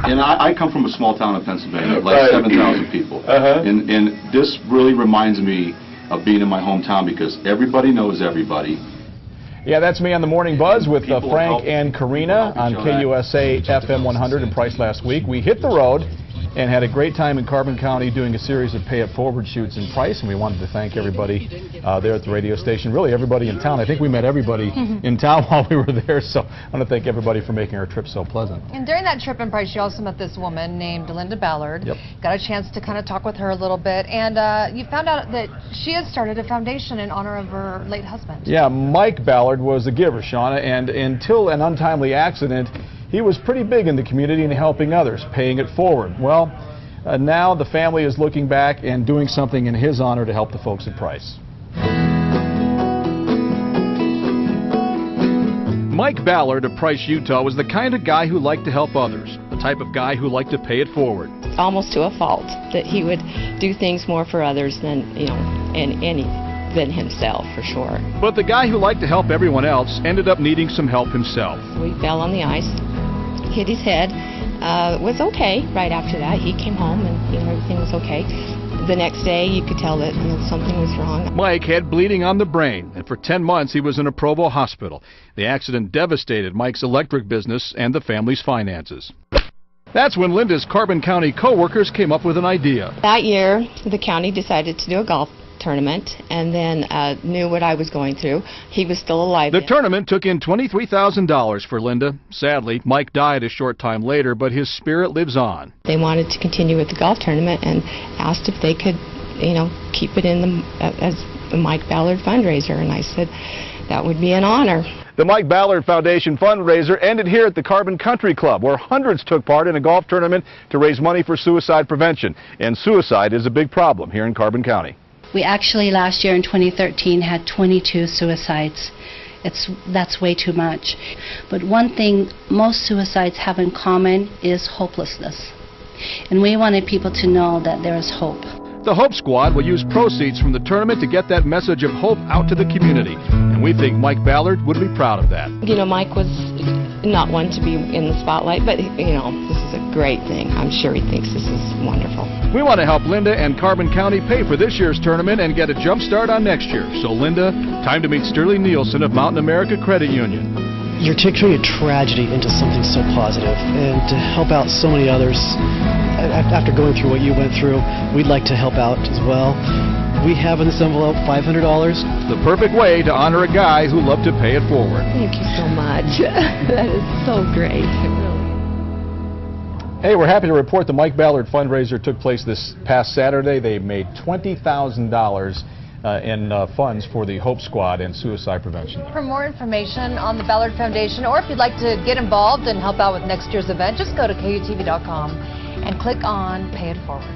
And I come from a small town in Pennsylvania, like 7,000 people. And this really reminds me of being in my hometown because everybody knows everybody. Yeah, that's me on the Morning Buzz with Frank and Karina on KUSA FM 100 in Price last week. We hit the road and had a great time in Carbon County doing a series of Pay It Forward shoots in Price, and we wanted to thank everybody there at the radio station, really everybody in town. I think we met everybody in town while we were there, so I want to thank everybody for making our trip so pleasant. And during that trip in Price, you also met this woman named Linda Ballard. Got a chance to kind of talk with her a little bit, and you found out that she has started a foundation in honor of her late husband. Yeah, Mike Ballard was a giver, Shauna, and until an untimely accident, he was pretty big in the community and helping others, paying it forward. Well, now the family is looking back and doing something in his honor to help the folks at Price. Mike Ballard of Price, Utah was the kind of guy who liked to help others, the type of guy who liked to pay it forward. Almost to a fault, that he would do things more for others than, than himself, for sure. But the guy who liked to help everyone else ended up needing some help himself. We fell on the ice, hit his head, was okay right after that. He came home and everything was okay. The next day you could tell that something was wrong. Mike had bleeding on the brain, and for 10 months he was in a Provo hospital. The accident devastated Mike's electric business and the family's finances. That's when Linda's Carbon County co-workers came up with an idea. That year the county decided to do a golf tournament, and then knew what I was going through. He was still alive. The tournament took in $23,000 for Linda. Sadly, Mike died a short time later, but his spirit lives on. They wanted to continue with the golf tournament and asked if they could, keep it in as the Mike Ballard fundraiser, and I said that would be an honor. The Mike Ballard Foundation fundraiser ended here at the Carbon Country Club, where hundreds took part in a golf tournament to raise money for suicide prevention. And suicide is a big problem here in Carbon County. We actually last year in 2013 had 22 suicides. That's way too much. But one thing most suicides have in common is hopelessness. And we wanted people to know that there is hope. The Hope Squad will use proceeds from the tournament to get that message of hope out to the community. And we think Mike Ballard would be proud of that. Mike was not one to be in the spotlight, but, this is a great thing. I'm sure he thinks this is wonderful. We want to help Linda and Carbon County pay for this year's tournament and get a jump start on next year. So, Linda, time to meet Sterling Nielsen of Mountain America Credit Union. You're turning a tragedy into something so positive, and to help out so many others. After going through what you went through, we'd like to help out as well. We have in this envelope $500. The perfect way to honor a guy who loved to pay it forward. Thank you so much. That is so great. Really. Hey, we're happy to report the Mike Ballard fundraiser took place this past Saturday. They made $20,000 in funds for the Hope Squad and suicide prevention. For more information on the Ballard Foundation, or if you'd like to get involved and help out with next year's event, just go to KUTV.com and click on Pay It Forward.